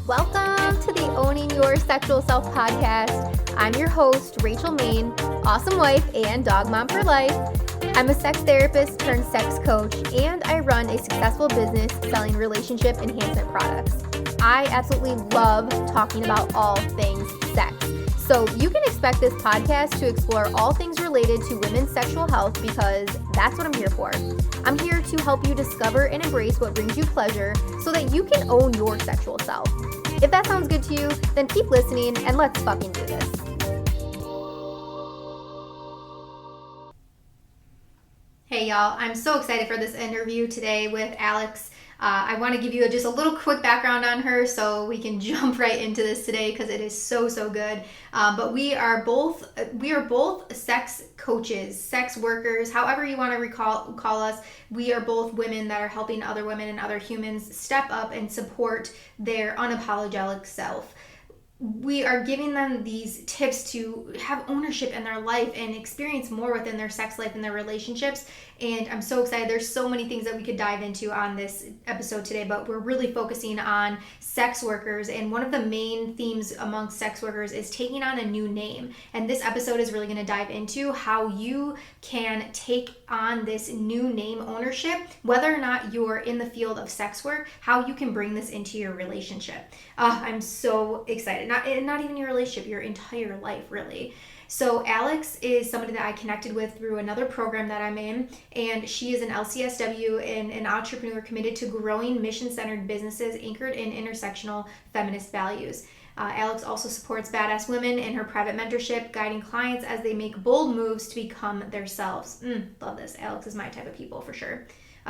Welcome to the Owning Your Sexual Self podcast. I'm your host, Rachel Main, awesome wife and dog mom for life. I'm a sex therapist turned sex coach, and I run a successful business selling relationship enhancement products. I absolutely love talking about all things sex. So you can expect this podcast to explore all things related to women's sexual health because that's what I'm here for. I'm here to help you discover and embrace what brings you pleasure so that you can own your sexual self. If that sounds good to you, then keep listening and let's fucking do this. Hey y'all, I'm so excited for this interview today with Alex. I want to give you just a little quick background on her so we can jump right into this today because it is so good. But we are both sex coaches, sex workers, however you want to call us. We are both women that are helping other women and other humans step up and support their unapologetic self. We are giving them these tips to have ownership in their life and experience more within their sex life and their relationships. And I'm so excited. There's so many things that we could dive into on this episode today, but we're really focusing on sex workers. And one of the main themes amongst sex workers is taking on a new name. And this episode is really going to dive into how you can take on this new name ownership, whether or not you're in the field of sex work, how you can bring this into your relationship. I'm so excited. Not even your relationship, your entire life, really. So Alex is somebody that I connected with through another program that I'm in, and she is an LCSW and an entrepreneur committed to growing mission-centered businesses anchored in intersectional feminist values. Alex also supports badass women in her private mentorship, guiding clients as they make bold moves to become their selves. Love this. Alex is my type of people for sure.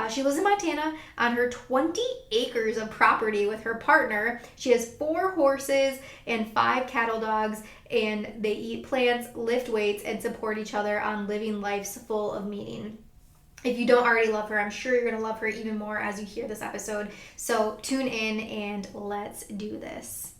She lives in Montana on her 20 acres of property with her partner. She has 4 horses and 5 cattle dogs, and they eat plants, lift weights, and support each other on living lives full of meaning. If you don't already love her, I'm sure you're going to love her even more as you hear this episode. So tune in and let's do this.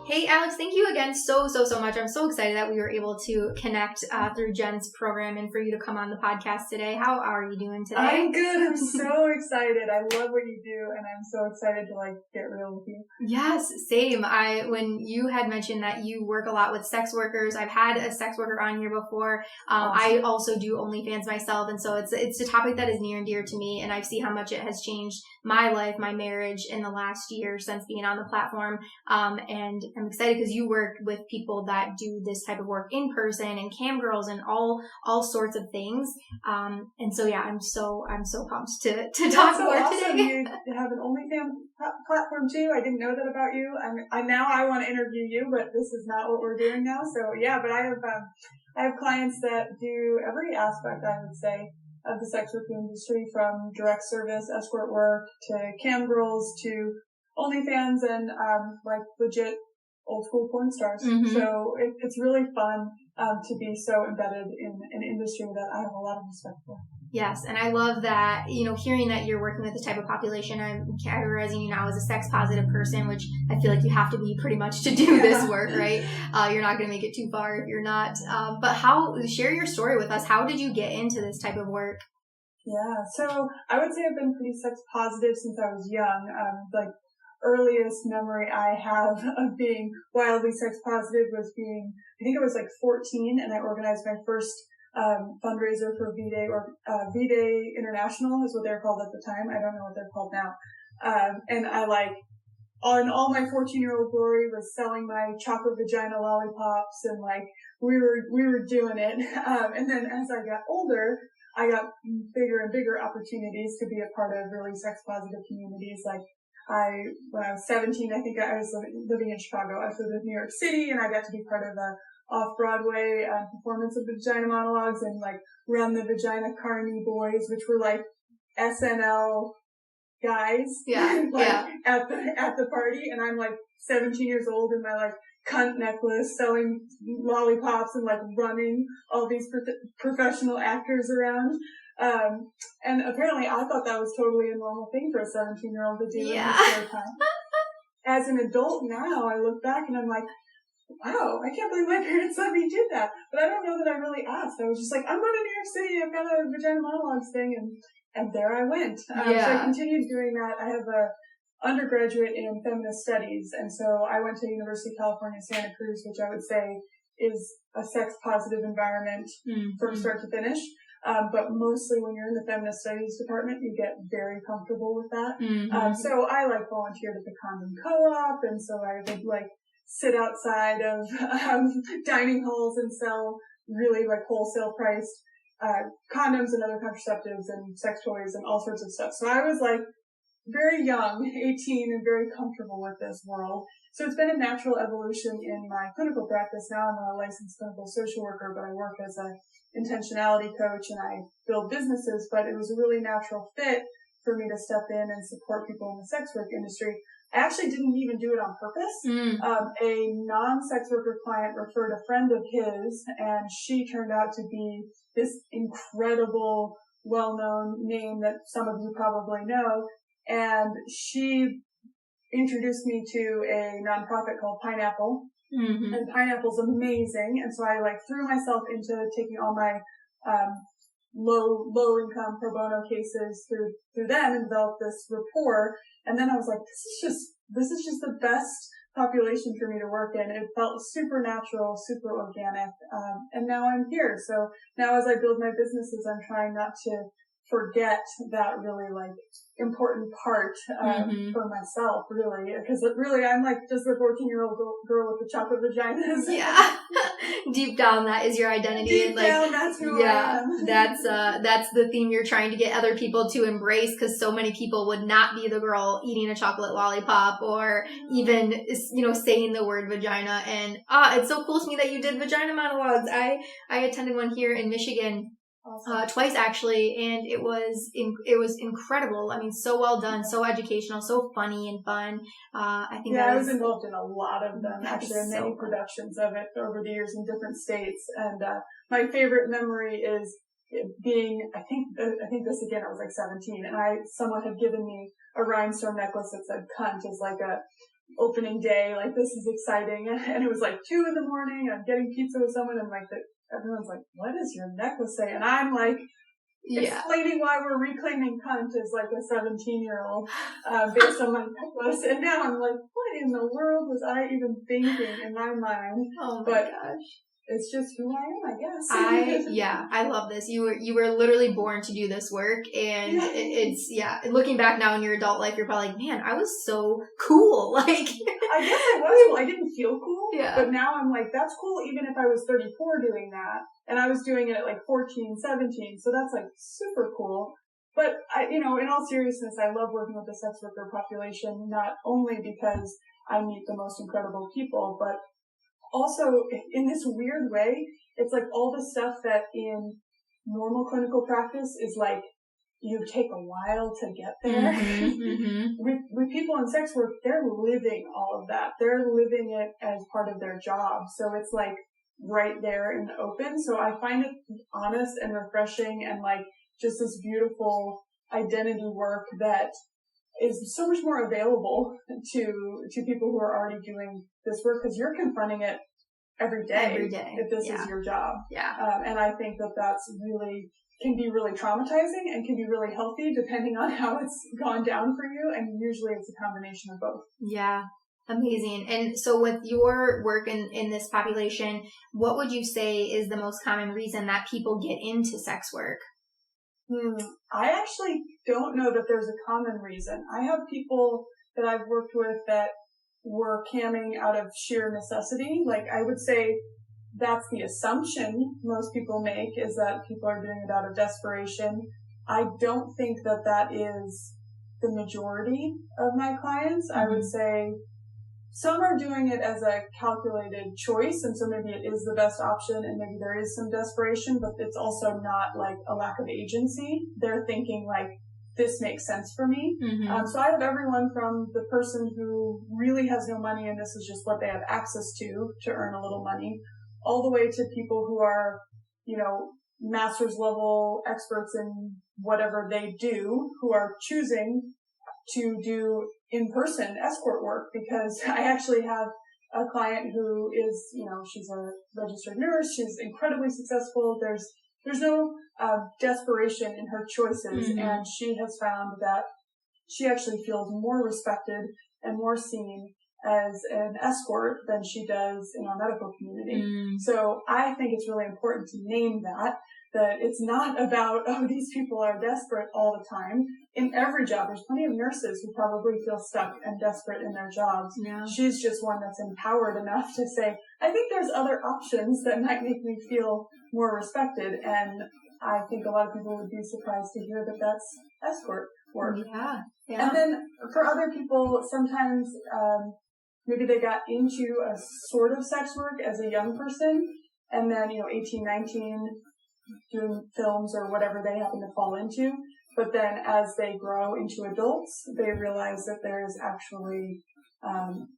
Hey, Alex, thank you again so much. I'm so excited that we were able to connect through Jen's program and for you to come on the podcast today. How are you doing today? I'm good. I'm so excited. I love what you do, and I'm so excited to get real with you. Yes, same. When you had mentioned that you work a lot with sex workers, I've had a sex worker on here before. Awesome. I also do OnlyFans myself, and so it's a topic that is near and dear to me, and I see how much it has changed my life, my marriage in the last year since being on the platform. And I'm excited because you work with people that do this type of work in person and cam girls and all sorts of things. And so yeah, I'm so pumped to talk more awesome. today. You have an OnlyFans platform too. I didn't know that about you. I want to interview you, but this is not what we're doing now. So yeah, but I have clients that do every aspect, I would say, of the sex work industry, from direct service, escort work, to cam girls, to OnlyFans, and legit old school porn stars. Mm-hmm. So it's really fun to be so embedded in an industry that I have a lot of respect for. Yes, and I love that, hearing that you're working with this type of population. I'm categorizing you now as a sex positive person, which I feel like you have to be pretty much to do this work, right? You're not going to make it too far if you're not. But share your story with us. How did you get into this type of work? Yeah, so I would say I've been pretty sex positive since I was young. Earliest memory I have of being wildly sex positive was I think it was 14, and I organized my first fundraiser for V-Day, or V-Day International is what they're called at the time. I don't know what they're called now. And I on all my 14-year-old glory was selling my chocolate vagina lollipops, and we were doing it. And then as I got older, I got bigger and bigger opportunities to be a part of really sex positive communities. When I was 17, I think I was living in Chicago. I flew to New York City, and I got to be part of a off-Broadway performance of the Vagina Monologues, and run the Vagina Carny Boys, which were SNL guys. Yeah. At the party, and I'm 17 years old in my cunt necklace, selling lollipops and running all these professional actors around. And apparently I thought that was totally a normal thing for a 17-year-old to do in his spare time. As an adult now, I look back and I'm like, wow, I can't believe my parents let me do that. But I don't know that I really asked. I was just I'm going to New York City. I've got a Vagina Monologues thing. And there I went. So I continued doing that. I have undergraduate in feminist studies. And so I went to University of California, Santa Cruz, which I would say is a sex positive environment from start to finish. But mostly when you're in the feminist studies department, you get very comfortable with that. So I volunteered at the condom co-op. And so I would sit outside of dining halls and sell really wholesale priced condoms and other contraceptives and sex toys and all sorts of stuff. So I was very young, 18, and very comfortable with this world. So it's been a natural evolution in my clinical practice. Now I'm a licensed clinical social worker, but I work as a intentionality coach and I build businesses, but it was a really natural fit for me to step in and support people in the sex work industry. I actually didn't even do it on purpose. A non-sex worker client referred a friend of his, and she turned out to be this incredible, well-known name that some of you probably know. And she introduced me to a nonprofit called Pineapple. And Pineapple's amazing. And so I threw myself into taking all my low income pro bono cases through them and developed this rapport. And then I was like, this is just the best population for me to work in. It felt super natural, super organic. And now I'm here. So now as I build my businesses, I'm trying not to forget that really important part for myself, really, because really I'm just the 14-year-old girl with the chocolate vaginas. Yeah. Deep down, that is your identity. Deep down, that's who I am. That's the theme you're trying to get other people to embrace, because so many people would not be the girl eating a chocolate lollipop or even, saying the word vagina. And it's so cool to me that you did vagina monologues. I attended one here in Michigan. Twice actually, and it was incredible. I mean, so well done, so educational, so funny and fun. I was involved in a lot of them, actually, in many productions of it over the years in different states. And my favorite memory is being, I think this again, I was 17, and someone had given me a rhinestone necklace that said "cunt" as a opening day, this is exciting, and it was 2 in the morning, and I'm getting pizza with someone, and everyone's what does your necklace say? And I'm explaining why we're reclaiming cunt as a 17-year-old based on my necklace. And now I'm what in the world was I even thinking in my mind? Oh my gosh. It's just who I am, I guess. I love this. You were literally born to do this work, and it's looking back now in your adult life, you're probably man, I was so cool. I guess I was cool. I didn't feel cool, but now I'm that's cool even if I was 34 doing that, and I was doing it at 14, 17, so that's super cool. But in all seriousness, I love working with the sex worker population, not only because I meet the most incredible people, but also, in this weird way, it's all the stuff that in normal clinical practice is you take a while to get there. With people in sex work, they're living all of that. They're living it as part of their job. So it's right there in the open. So I find it honest and refreshing and just this beautiful identity work that is so much more available to people who are already doing this work, because you're confronting it every day if this is your job. And I think that's really can be really traumatizing and can be really healthy depending on how it's gone down for you. And usually it's a combination of both. Yeah. Amazing. And so with your work in this population, what would you say is the most common reason that people get into sex work? I actually don't know that there's a common reason. I have people that I've worked with that were camming out of sheer necessity. I would say that's the assumption most people make, is that people are doing it out of desperation. I don't think that is the majority of my clients. I would say some are doing it as a calculated choice, and so maybe it is the best option, and maybe there is some desperation, but it's also not a lack of agency. They're thinking this makes sense for me. So I have everyone from the person who really has no money and this is just what they have access to earn a little money, all the way to people who are, master's level experts in whatever they do, who are choosing to do in-person escort work, because I actually have a client who is, she's a registered nurse. She's incredibly successful. There's no desperation in her choices, and she has found that she actually feels more respected and more seen as an escort than she does in our medical community. So I think it's really important to name that it's not about, oh, these people are desperate all the time. In every job, there's plenty of nurses who probably feel stuck and desperate in their jobs. Yeah. She's just one that's empowered enough to say, I think there's other options that might make me feel more respected. And I think a lot of people would be surprised to hear that that's escort work. Yeah. And then for other people, sometimes maybe they got into a sort of sex work as a young person, and then, 18, 19, doing films or whatever they happen to fall into. But then as they grow into adults, they realize that there's actually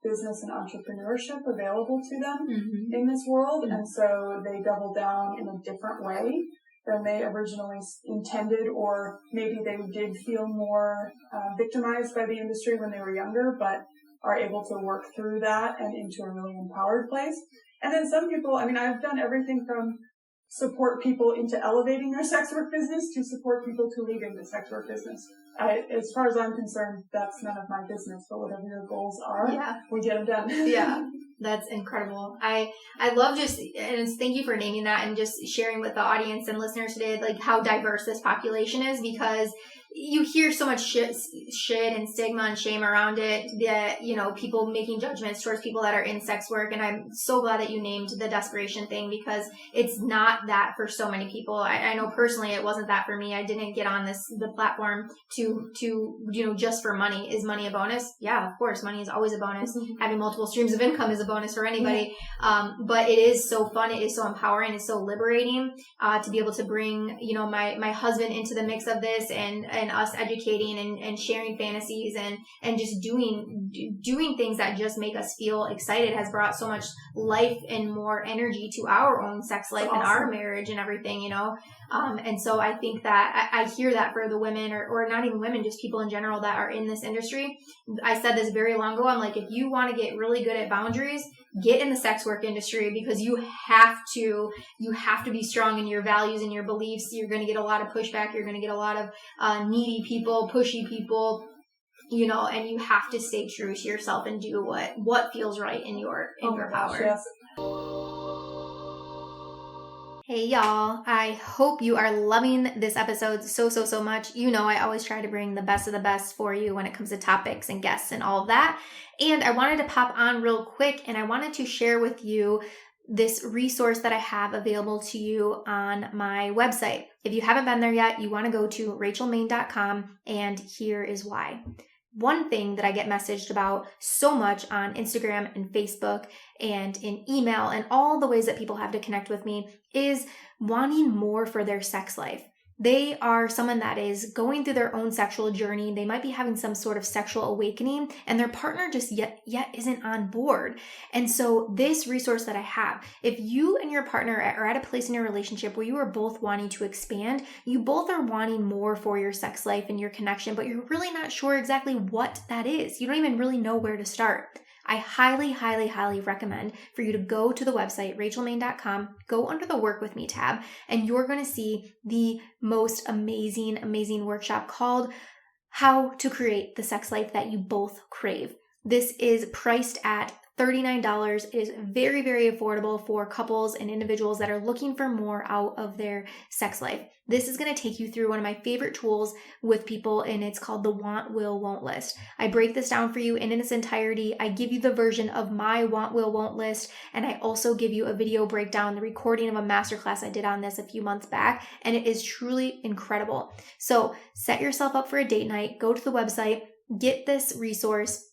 business and entrepreneurship available to them in this world. And so they double down in a different way than they originally intended, or maybe they did feel more victimized by the industry when they were younger, but are able to work through that and into a really empowered place. And then some people, I've done everything from support people into elevating their sex work business to support people to leaving the sex work business. As far as I'm concerned, that's none of my business, but whatever your goals are, we get them done. Yeah, that's incredible. I love and thank you for naming that and just sharing with the audience and listeners today, like how diverse this population is, because you hear so much shit and stigma and shame around it that, people making judgments towards people that are in sex work. And I'm so glad that you named the desperation thing, because it's not that for so many people. I know personally it wasn't that for me. I didn't get on the platform to just for money. Is money a bonus? Yeah, of course. Money is always a bonus. Having multiple streams of income is a bonus for anybody. But it is so fun. It is so empowering. It's so liberating to be able to bring, my husband into the mix of this, and us educating and sharing fantasies and just doing things that just make us feel excited has brought so much life and more energy to our own sex life and our marriage and everything, and so I think that I hear that for the women or not even women, just people in general that are in this industry. I said this very long ago. I'm like, if you want to get really good at boundaries, get in the sex work industry, because you have to be strong in your values and your beliefs. You're going to get a lot of pushback. You're going to get a lot of needy people, pushy people, and you have to stay true to yourself and do what feels right in your power. Yes. Hey y'all, I hope you are loving this episode so much. I always try to bring the best of the best for you when it comes to topics and guests and all of that. And I wanted to pop on real quick, and I wanted to share with you this resource that I have available to you on my website. If you haven't been there yet, you want to go to rachelmain.com, and here is why. One thing that I get messaged about so much on Instagram and Facebook and in email and all the ways that people have to connect with me is wanting more for their sex life. They are someone that is going through their own sexual journey. They might be having some sort of sexual awakening, and their partner just yet isn't on board. And so this resource that I have, if you and your partner are at a place in your relationship where you are both wanting to expand, you both are wanting more for your sex life and your connection, but you're really not sure exactly what that is. You don't even really know where to start. I highly recommend for you to go to the website, rachelmain.com, go under the Work With Me tab, and you're going to see the most amazing workshop called How to Create the Sex Life That You Both Crave. This is priced at $39. It is very affordable for couples and individuals that are looking for more out of their sex life. This is going to take you through one of my favorite tools with people, and it's called the Want, Will, Won't list. I break this down for you in its entirety. I give you the version of my Want, Will, Won't list, and I also give you a video breakdown, the recording of a masterclass I did on this a few months back, and it is truly incredible. So set yourself up for a date night, go to the website, get this resource,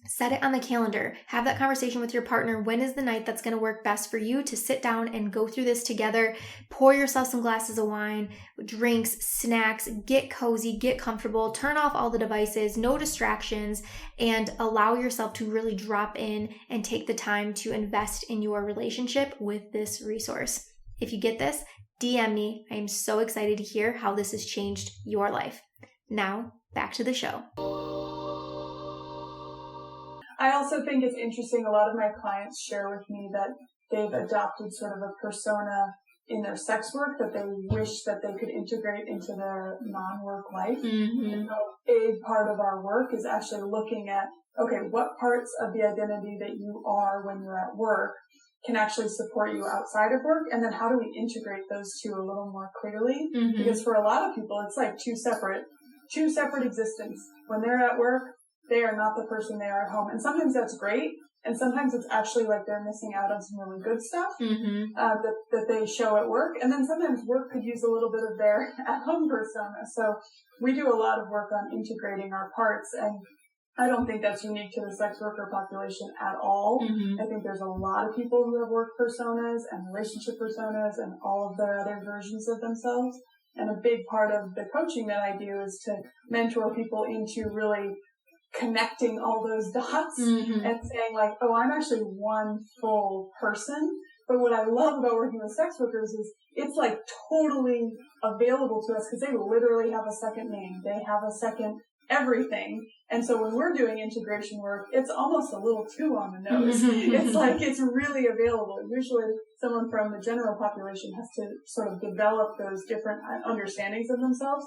set it on the calendar. Have that conversation with your partner. When is the night that's going to work best for you to sit down and go through this together? Pour yourself some glasses of wine, drinks, snacks, get cozy, get comfortable, turn off all the devices, no distractions, and allow yourself to really drop in and take the time to invest in your relationship with this resource. If you get this, DM me. I am so excited to hear how this has changed your life. Now, back to the show. I also think it's interesting, a lot of my clients share with me that they've adopted sort of a persona in their sex work that they wish that they could integrate into their non-work life. Mm-hmm. And so a big part of our work is actually looking at, okay, what parts of the identity that you are when you're at work can actually support you outside of work, and then how do we integrate those two a little more clearly? Mm-hmm. Because for a lot of people, it's like two separate existence. When they're at work, they are not the person they are at home. And sometimes that's great, and sometimes it's actually like they're missing out on some really good stuff that they show at work. And then sometimes work could use a little bit of their at-home persona. So we do a lot of work on integrating our parts, and I don't think that's unique to the sex worker population at all. I think there's a lot of people who have work personas and relationship personas and all of their other versions of themselves. And a big part of the coaching that I do is to mentor people into really connecting all those dots and saying like, oh, I'm actually one full person. But what I love about working with sex workers is it's like totally available to us because they literally have a second name. They have a second everything. And so when we're doing integration work, it's almost a little too on the nose. It's like it's really available. Usually someone from the general population has to sort of develop those different understandings of themselves.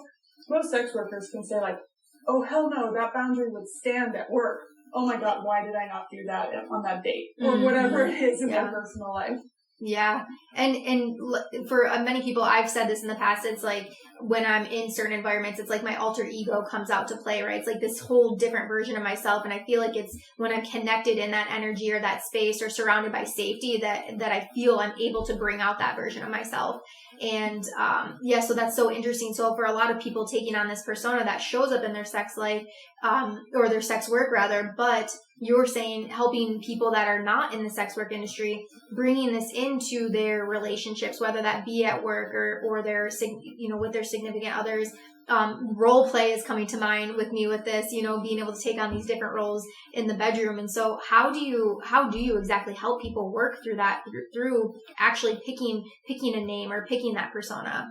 Most sex workers can say like, oh, hell no, that boundary would stand at work. Oh my God, why did I not do that on that date? Or whatever it is in their personal life. Yeah. And for many people, I've said this in the past, it's like when I'm in certain environments, it's like my alter ego comes out to play, right? It's like this whole different version of myself. And I feel like it's when I'm connected in that energy or that space or surrounded by safety that I feel I'm able to bring out that version of myself. And, so that's so interesting. So for a lot of people taking on this persona that shows up in their sex life, or their sex work rather, but you're saying helping people that are not in the sex work industry, bringing this into their relationships, whether that be at work or their, with their significant others. Role play is coming to mind with me with this, being able to take on these different roles in the bedroom. And so how do you exactly help people work through that, through actually picking a name or picking that persona?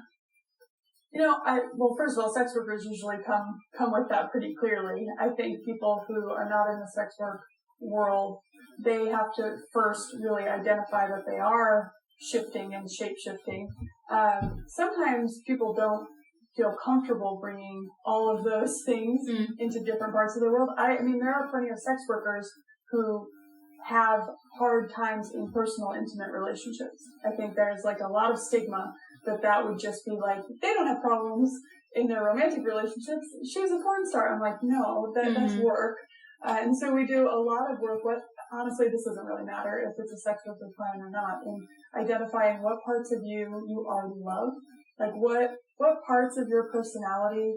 First of all, sex workers usually come with that pretty clearly. I think people who are not in the sex work world, they have to first really identify that they are shifting and shape-shifting. Sometimes people don't feel comfortable bringing all of those things into different parts of the world. I mean, there are plenty of sex workers who have hard times in personal, intimate relationships. I think there's like a lot of stigma that would just be like, they don't have problems in their romantic relationships. She was a porn star. I'm like, no, that's work. And so we do a lot of work with, honestly, this doesn't really matter if it's a sex worker client or not, in identifying what parts of you already love. Like what parts of your personality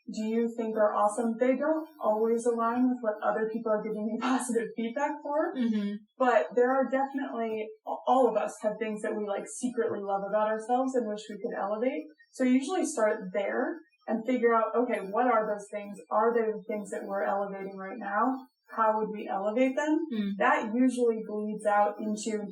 do you think are awesome? They don't always align with what other people are giving you positive feedback for, but there are definitely, all of us have things that we like secretly love about ourselves and wish we could elevate. So you usually start there and figure out, okay, what are those things? Are they the things that we're elevating right now? How would we elevate them? That usually bleeds out into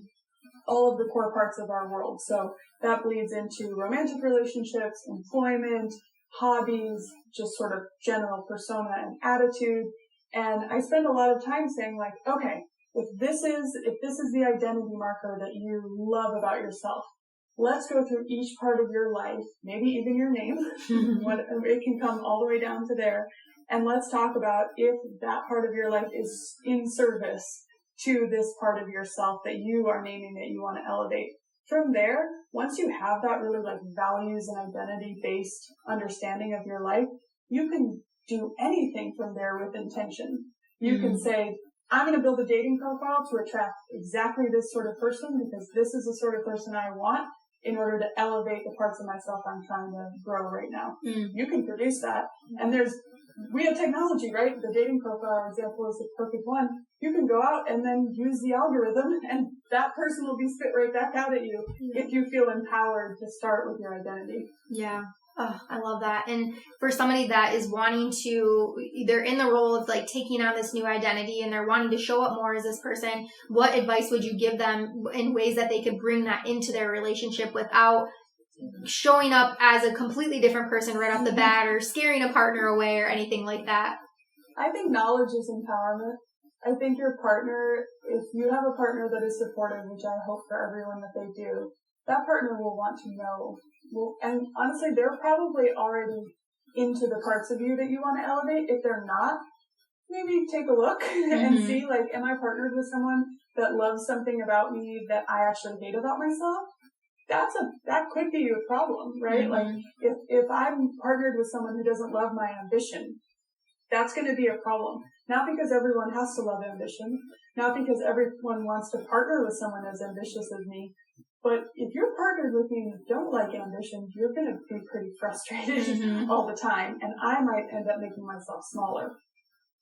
all of the core parts of our world. So that bleeds into romantic relationships, employment, hobbies, just sort of general persona and attitude. And I spend a lot of time saying like, okay, if this is the identity marker that you love about yourself, let's go through each part of your life, maybe even your name. It can come all the way down to there. And let's talk about if that part of your life is in service to this part of yourself that you are naming that you want to elevate. From there, once you have that really like values and identity based understanding of your life, you can do anything from there with intention. You can say, I'm going to build a dating profile to attract exactly this sort of person because this is the sort of person I want in order to elevate the parts of myself I'm trying to grow right now. You can produce that. And we have technology, right? The dating profile example is the perfect one. You can go out and then use the algorithm and that person will be spit right back out at you if you feel empowered to start with your identity. Yeah. Oh, I love that. And for somebody that is wanting to, they're in the role of like taking on this new identity and they're wanting to show up more as this person, what advice would you give them in ways that they could bring that into their relationship without showing up as a completely different person right off the bat or scaring a partner away or anything like that? I think knowledge is empowerment. I think your partner, if you have a partner that is supportive, which I hope for everyone that they do, that partner will want to know. And honestly, they're probably already into the parts of you that you want to elevate. If they're not, maybe take a look and see, like, am I partnered with someone that loves something about me that I actually hate about myself? That could be a problem, right? Like, if I'm partnered with someone who doesn't love my ambition, that's going to be a problem. Not because everyone has to love ambition, not because everyone wants to partner with someone as ambitious as me, but if you're partnered with me and you don't like ambition, you're going to be pretty frustrated all the time, and I might end up making myself smaller.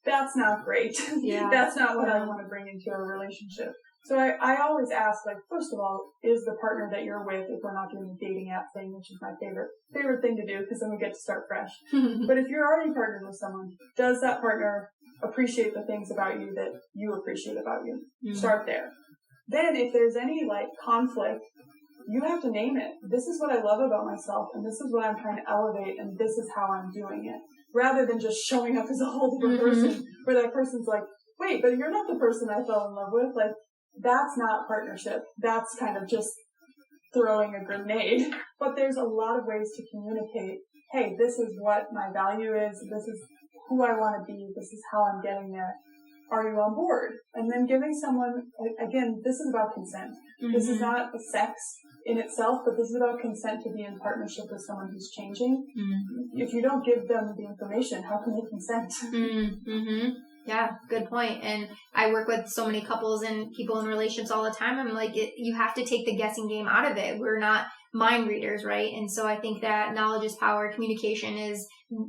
That's not great. Yeah. That's not what I want to bring into a relationship. So I always ask, like, first of all, is the partner that you're with, if we're not doing the dating app thing, which is my favorite thing to do, because then we get to start fresh. But if you're already partnered with someone, does that partner appreciate the things about you that you appreciate about you? Start there. Then if there's any, like, conflict, you have to name it. This is what I love about myself, and this is what I'm trying to elevate, and this is how I'm doing it. Rather than just showing up as a whole different person, where that person's like, wait, but you're not the person I fell in love with. Like, that's not partnership. That's kind of just throwing a grenade. But there's a lot of ways to communicate, hey, this is what my value is. This is who I want to be. This is how I'm getting there. Are you on board? And then giving someone, again, this is about consent. This is not sex in itself, but this is about consent to be in partnership with someone who's changing. If you don't give them the information, how can they consent? Yeah, good point. And I work with so many couples and people in relationships all the time. I'm like, you have to take the guessing game out of it. We're not mind readers, right? And so I think that knowledge is power. Communication is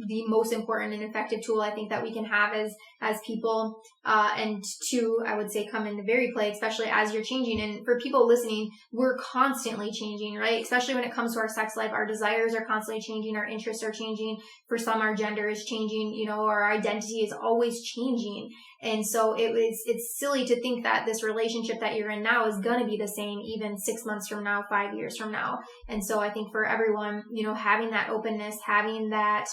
the most important and effective tool I think that we can have as people. And two, I would say, come into very play, especially as you're changing. And for people listening, we're constantly changing, right? Especially when it comes to our sex life, our desires are constantly changing. Our interests are changing. For some, our gender is changing. You know, our identity is always changing. And so it's silly to think that this relationship that you're in now is going to be the same even 6 months from now, 5 years from now. And so I think for everyone, you know, having that openness, having that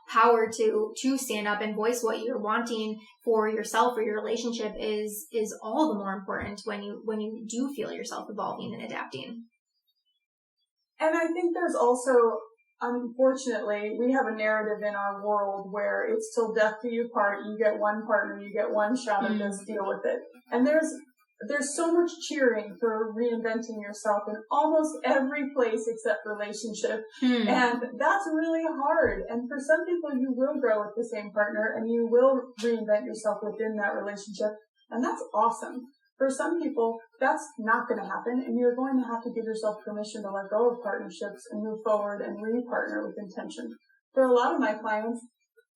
power to stand up and voice what you're wanting for yourself or your relationship is all the more important when you do feel yourself evolving and adapting. And I think there's also, unfortunately, we have a narrative in our world where it's till death do you part. You get one partner, you get one shot at this, deal with it. And there's so much cheering for reinventing yourself in almost every place except relationship. And that's really hard. And for some people, you will grow with the same partner and you will reinvent yourself within that relationship. And that's awesome. For some people, that's not going to happen, and you're going to have to give yourself permission to let go of partnerships and move forward and re-partner with intention. For a lot of my clients,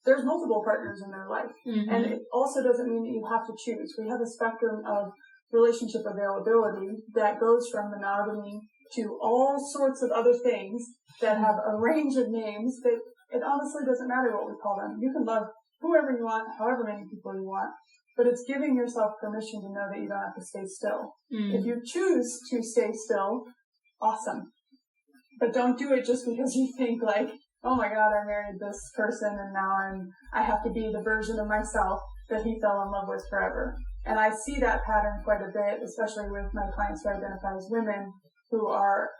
there's multiple partners in their life, and it also doesn't mean that you have to choose. We have a spectrum of relationship availability that goes from monogamy to all sorts of other things that have a range of names that it honestly doesn't matter what we call them. You can love whoever you want, however many people you want. But it's giving yourself permission to know that you don't have to stay still. If you choose to stay still, awesome. But don't do it just because you think like, oh my God, I married this person and now I have to be the version of myself that he fell in love with forever. And I see that pattern quite a bit, especially with my clients who identify as women who are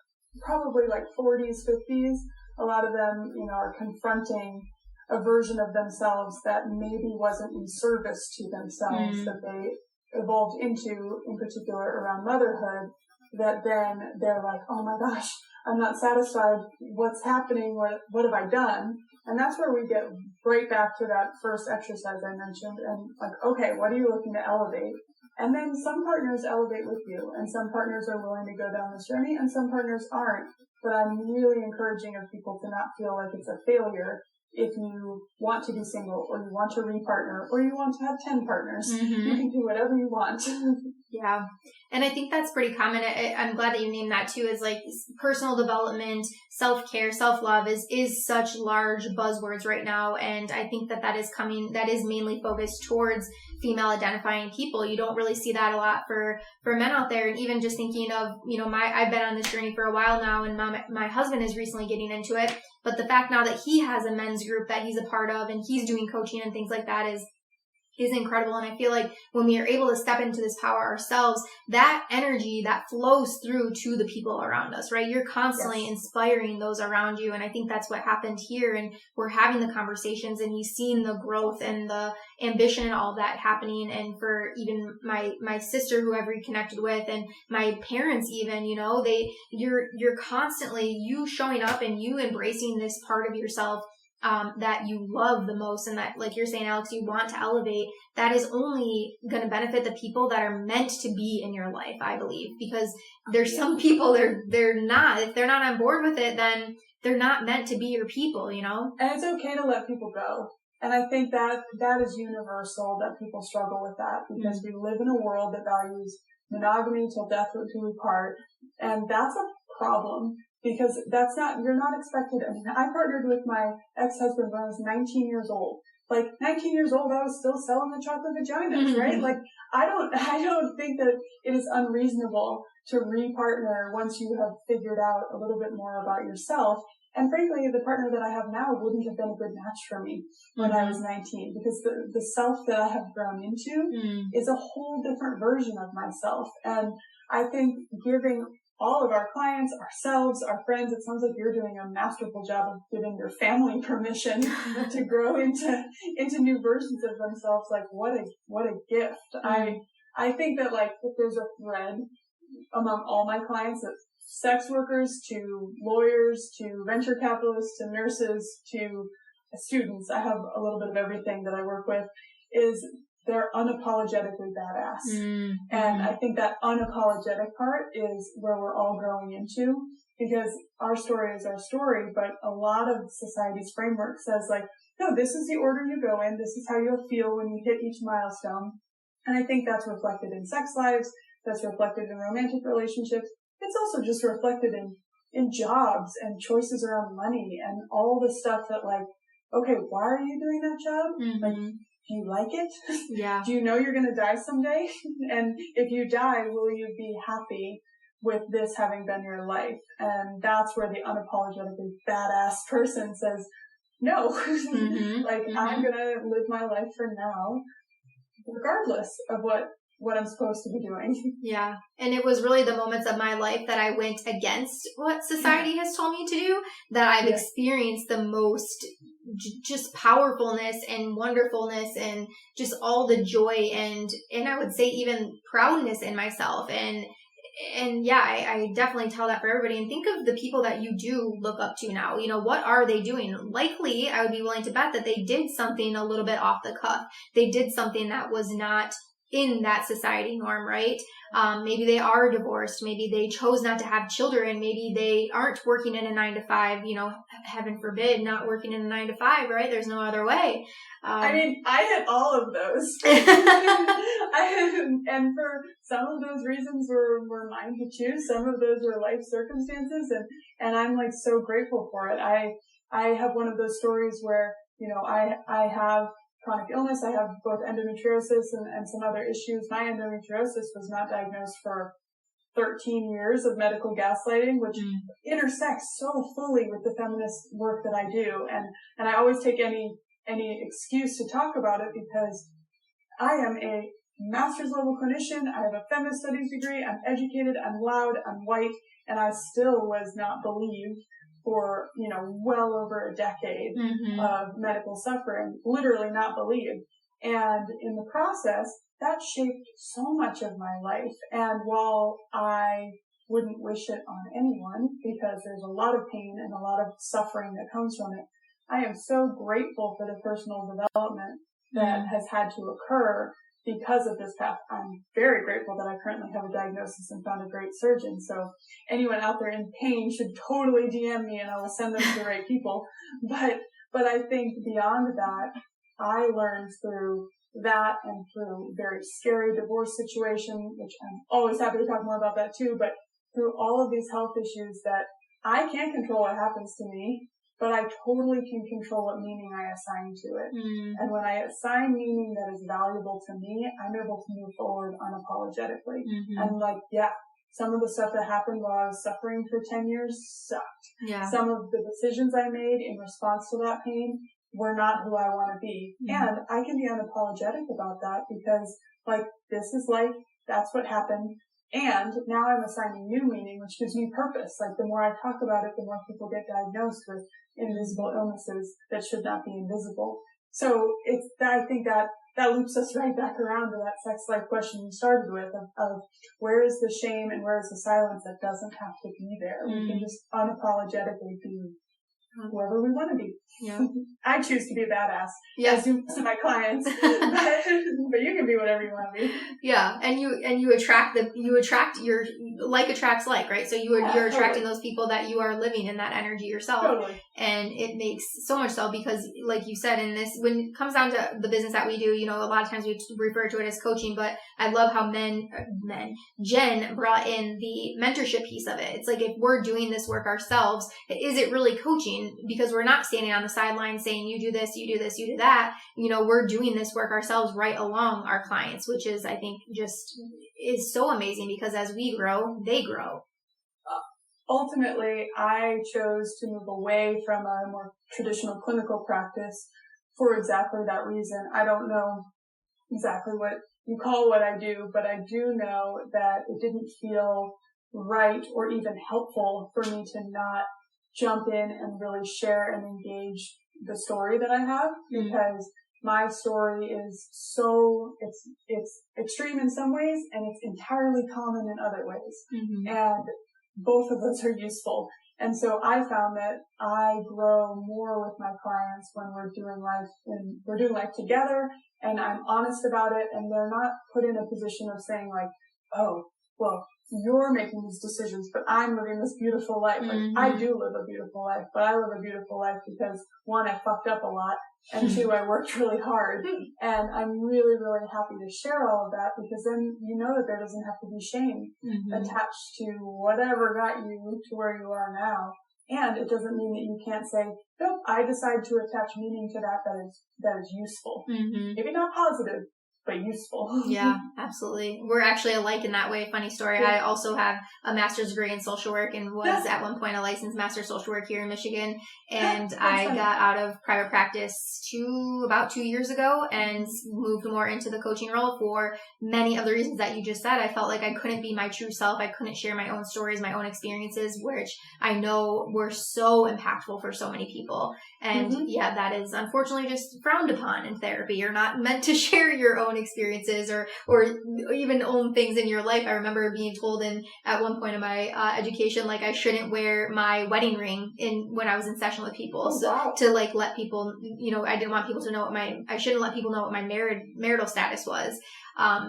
probably like 40s, 50s. A lot of them, you know, are confronting a version of themselves that maybe wasn't in service to themselves, that they evolved into, in particular around motherhood, that then they're like, oh my gosh, I'm not satisfied. What's happening? What have I done? And that's where we get right back to that first exercise I mentioned and like, okay, what are you looking to elevate? And then some partners elevate with you and some partners are willing to go down this journey and some partners aren't. But I'm really encouraging of people to not feel like it's a failure if you want to be single or you want to re-partner or you want to have 10 partners. You can do whatever you want. Yeah. And I think that's pretty common. I'm glad that you named that too, is like personal development, self-care, self-love is such large buzzwords right now. And I think that is mainly focused towards female identifying people. You don't really see that a lot for men out there. And even just thinking of, you know, I've been on this journey for a while now and my husband is recently getting into it. But the fact now that he has a men's group that he's a part of and he's doing coaching and things like that is is incredible. And I feel like when we are able to step into this power ourselves, that energy that flows through to the people around us, right? You're constantly inspiring those around you. And I think that's what happened here. And we're having the conversations, and he's seen the growth and the ambition and all that happening. And for even my sister who I've reconnected with, and my parents even, you know, you're constantly, you showing up and you embracing this part of yourself that you love the most, and that, like you're saying, Alex, you want to elevate, that is only going to benefit the people that are meant to be in your life, I believe, because there's some people they're not, if they're not on board with it, then they're not meant to be your people, you know? And it's okay to let people go. And I think that is universal, that people struggle with that, because we live in a world that values monogamy till death do we part. And that's a problem. Because you're not expected. I mean, I partnered with my ex-husband when I was 19 years old. Like, 19 years old, I was still selling the chocolate vaginas, right? Like, I don't think that it is unreasonable to re-partner once you have figured out a little bit more about yourself. And frankly, the partner that I have now wouldn't have been a good match for me when I was 19, because the self that I have grown into is a whole different version of myself. And I think giving all of our clients, ourselves, our friends, it sounds like you're doing a masterful job of giving your family permission to grow into new versions of themselves. Like, what a gift. I think that, like, if there's a thread among all my clients, that sex workers to lawyers to venture capitalists to nurses to students, I have a little bit of everything that I work with, is they're unapologetically badass. And I think that unapologetic part is where we're all growing into, because our story is our story, but a lot of society's framework says, like, no, this is the order you go in, this is how you'll feel when you hit each milestone. And I think that's reflected in sex lives, that's reflected in romantic relationships. It's also just reflected in jobs and choices around money and all the stuff that, like, okay, why are you doing that job? Like, do you like it? Yeah. Do you know you're going to die someday? And if you die, will you be happy with this having been your life? And that's where the unapologetically badass person says, no, I'm going to live my life for now, regardless of what I'm supposed to be doing. Yeah. And it was really the moments of my life that I went against what society has told me to do that I've experienced the most just powerfulness and wonderfulness and just all the joy and I would say even proudness in myself. And yeah, I definitely tell that for everybody. And think of the people that you do look up to now. You know, what are they doing? Likely, I would be willing to bet that they did something a little bit off the cuff. They did something that was not in that society norm, right? Maybe they are divorced. Maybe they chose not to have children. Maybe they aren't working in a 9-to-5, you know, heaven forbid, not working in a 9-to-5, right? There's no other way. I mean, I had all of those. And for some of those reasons were mine to choose. Some of those were life circumstances. And I'm like so grateful for it. I have one of those stories where, you know, I have chronic illness. I have both endometriosis and some other issues. My endometriosis was not diagnosed for 13 years of medical gaslighting, which intersects so fully with the feminist work that I do. And I always take any excuse to talk about it, because I am a master's level clinician. I have a feminist studies degree. I'm educated. I'm loud. I'm white. And I still was not believed for, you know, well over a decade of medical suffering, literally not believed. And in the process, that shaped so much of my life. And while I wouldn't wish it on anyone, because there's a lot of pain and a lot of suffering that comes from it, I am so grateful for the personal development that has had to occur because of this path. I'm very grateful that I currently have a diagnosis and found a great surgeon. So anyone out there in pain should totally DM me and I will send them to the right people. But I think beyond that, I learned through that and through a very scary divorce situation, which I'm always happy to talk more about that too, but through all of these health issues that I can't control what happens to me, but I totally can control what meaning I assign to it. And when I assign meaning that is valuable to me, I'm able to move forward unapologetically. And like, yeah, some of the stuff that happened while I was suffering for 10 years sucked. Yeah. Some of the decisions I made in response to that pain, we're not who I want to be. And I can be unapologetic about that because like, this is life. That's what happened. And now I'm assigning new meaning, which gives me purpose. Like the more I talk about it, the more people get diagnosed with invisible illnesses that should not be invisible. So I think that loops us right back around to that sex life question you started with of where is the shame and where is the silence that doesn't have to be there. We can just unapologetically be whoever we want to be. Yeah. I choose to be a badass, as do most of my clients, but you can be whatever you want to be. Yeah, and you attract your like attracts like, right? So you're attracting those people that you are living in that energy yourself. Totally. And it makes so much so because, like you said, in this, when it comes down to the business that we do, you know, a lot of times we refer to it as coaching, but I love how Jen brought in the mentorship piece of it. It's like, if we're doing this work ourselves, is it really coaching? Because we're not standing on the sidelines saying, you do this, you do this, you do that. You know, we're doing this work ourselves right along our clients, which is, I think, just is so amazing because as we grow, they grow. Ultimately, I chose to move away from a more traditional clinical practice for exactly that reason. I don't know exactly what you call what I do, but I do know that it didn't feel right or even helpful for me to not jump in and really share and engage the story that I have, because my story is it's extreme in some ways and it's entirely common in other ways. And both of those are useful. And so I found that I grow more with my clients when we're doing life together and I'm honest about it and they're not put in a position of saying like, oh, well, you're making these decisions, but I'm living this beautiful life. Like, I do live a beautiful life, but I live a beautiful life because one, I fucked up a lot, and two, I worked really hard. And I'm really, really happy to share all of that because then you know that there doesn't have to be shame attached to whatever got you to where you are now. And it doesn't mean that you can't say, nope, I decide to attach meaning to that is useful. Maybe not positive, but useful. Yeah, absolutely. We're actually alike in that way. Funny story. I also have a master's degree in social work and was at one point a licensed master social work here in Michigan. And I got out of private practice about 2 years ago and moved more into the coaching role for many of the reasons that you just said. I felt like I couldn't be my true self. I couldn't share my own stories, my own experiences, which I know were so impactful for so many people. And yeah, that is unfortunately just frowned upon in therapy. You're not meant to share your own experiences or even own things in your life. I remember being told at one point in my education, like I shouldn't wear my wedding ring when I was in session with people. To like let people, you know, I didn't want people to know I shouldn't let people know what my marital status was.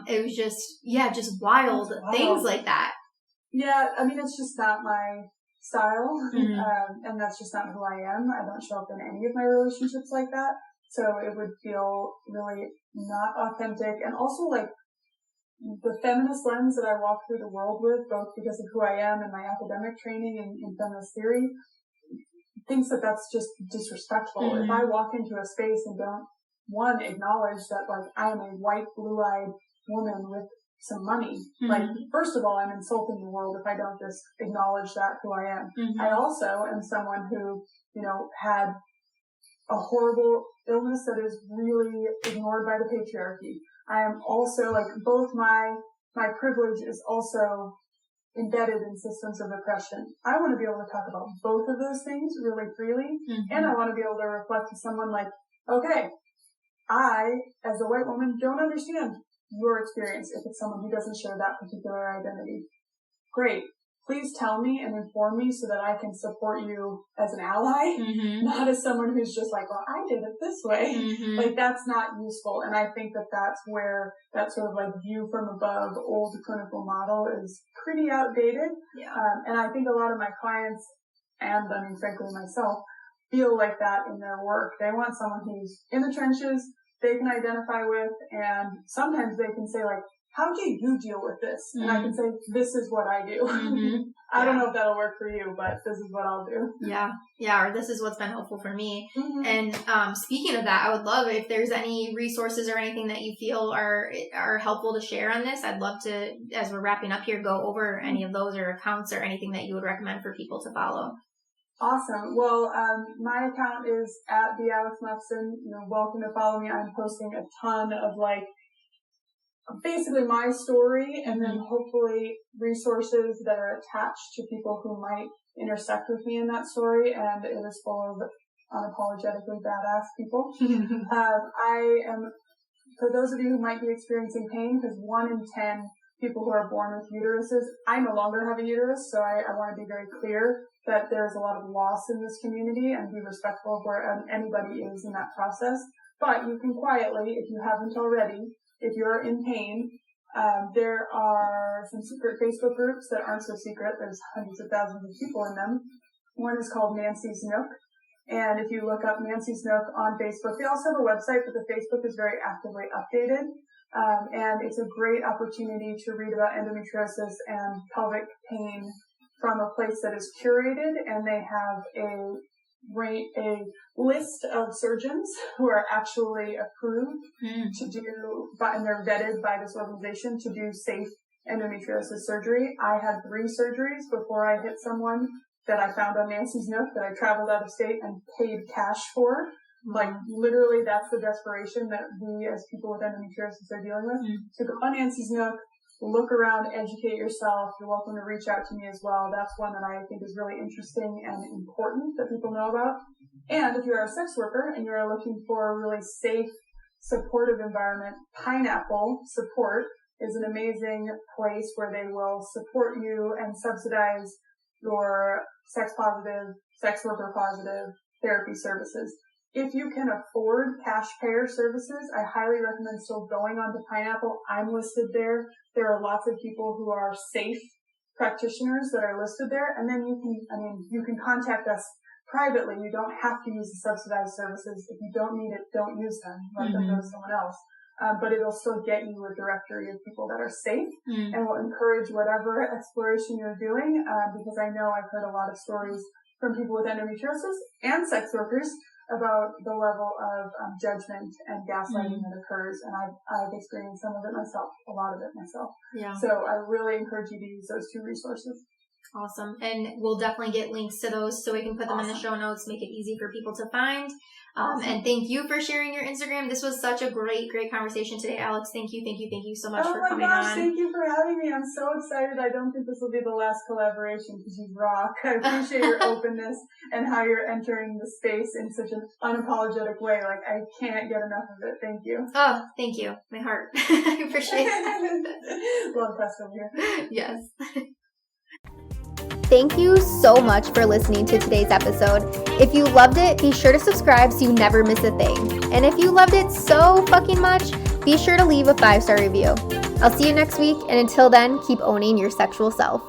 It was just wild things like that. Yeah. I mean, it's just not my style. And that's just not who I am. I don't show up in any of my relationships like that. So it would feel really not authentic. And also like the feminist lens that I walk through the world with, both because of who I am and my academic training in feminist theory, thinks that that's just disrespectful. If I walk into a space and don't, acknowledge that like I am a white, blue-eyed woman with some money, like first of all, I'm insulting the world if I don't just acknowledge that who I am. I also am someone who, you know, had a horrible illness that is really ignored by the patriarchy. I am also like both my privilege is also embedded in systems of oppression. I want to be able to talk about both of those things really freely. And I want to be able to reflect to someone like, okay, I, as a white woman, don't understand your experience if it's someone who doesn't share that particular identity. Great. Please tell me and inform me so that I can support you as an ally, not as someone who's just like, well, I did it this way. Like, that's not useful. And I think that that's where that sort of like view from above old clinical model is pretty outdated. And I think a lot of my clients, and I mean, frankly, myself, feel like that in their work. They want someone who's in the trenches, they can identify with, and sometimes they can say like, how do you deal with this? And I can say, this is what I do. I don't know if that'll work for you, but this is what I'll do. Yeah, or this is what's been helpful for me. And speaking of that, I would love if there's any resources or anything that you feel are helpful to share on this. I'd love to, as we're wrapping up here, go over any of those or accounts or anything that you would recommend for people to follow. Awesome. Well, my account is at the Alex Mufson. Welcome to follow me. I'm posting a ton of basically my story, and then hopefully resources that are attached to people who might intersect with me in that story. And it is full of unapologetically badass people. I am, for those of you who might be experiencing pain, because 1 in 10 people who are born with uteruses, I no longer have a uterus, so I want to be very clear that there's a lot of loss in this community, and be respectful of where anybody is in that process. But you can quietly, if you haven't already, if you're in pain, there are some secret Facebook groups that aren't so secret. There's hundreds of thousands of people in them. One is called Nancy's Nook. And if you look up Nancy's Nook on Facebook, they also have a website, but the Facebook is very actively updated. And it's a great opportunity to read about endometriosis and pelvic pain from a place that is curated, and they have a list of surgeons who are actually approved to do, and they're vetted by this organization to do safe endometriosis surgery. I had 3 surgeries before I hit someone that I found on Nancy's Nook that I traveled out of state and paid cash for. Literally, that's the desperation that we as people with endometriosis are dealing with. So go on Nancy's Nook, look around, educate yourself. You're welcome to reach out to me as well. That's one that I think is really interesting and important that people know about. And if you're a sex worker and you're looking for a really safe, supportive environment, Pineapple Support is an amazing place where they will support you and subsidize your sex positive, sex worker positive therapy services. If you can afford cash payer services, I highly recommend still going onto Pineapple. I'm listed there. There are lots of people who are safe practitioners that are listed there. And then you can contact us privately. You don't have to use the subsidized services. If you don't need it, don't use them. Let them go to someone else. But it'll still get you a directory of people that are safe and will encourage whatever exploration you're doing. Because I know I've heard a lot of stories from people with endometriosis and sex workers about the level of judgment and gaslighting that occurs, and I've experienced some of it myself, a lot of it myself. Yeah. So I really encourage you to use those 2 resources. Awesome. And we'll definitely get links to those so we can put them in the show notes, make it easy for people to find. And thank you for sharing your Instagram. This was such a great conversation today, Alex. Thank you so much for coming on. Thank you for having me. I'm so excited. I don't think this will be the last collaboration because you rock. I appreciate your openness and how you're entering the space in such an unapologetic way. I can't get enough of it. Thank you. Oh, thank you. My heart. I appreciate it. Love press over here. Yes. Thank you so much for listening to today's episode. If you loved it, be sure to subscribe so you never miss a thing. And if you loved it so fucking much, be sure to leave a 5-star review. I'll see you next week, and until then, keep owning your sexual self.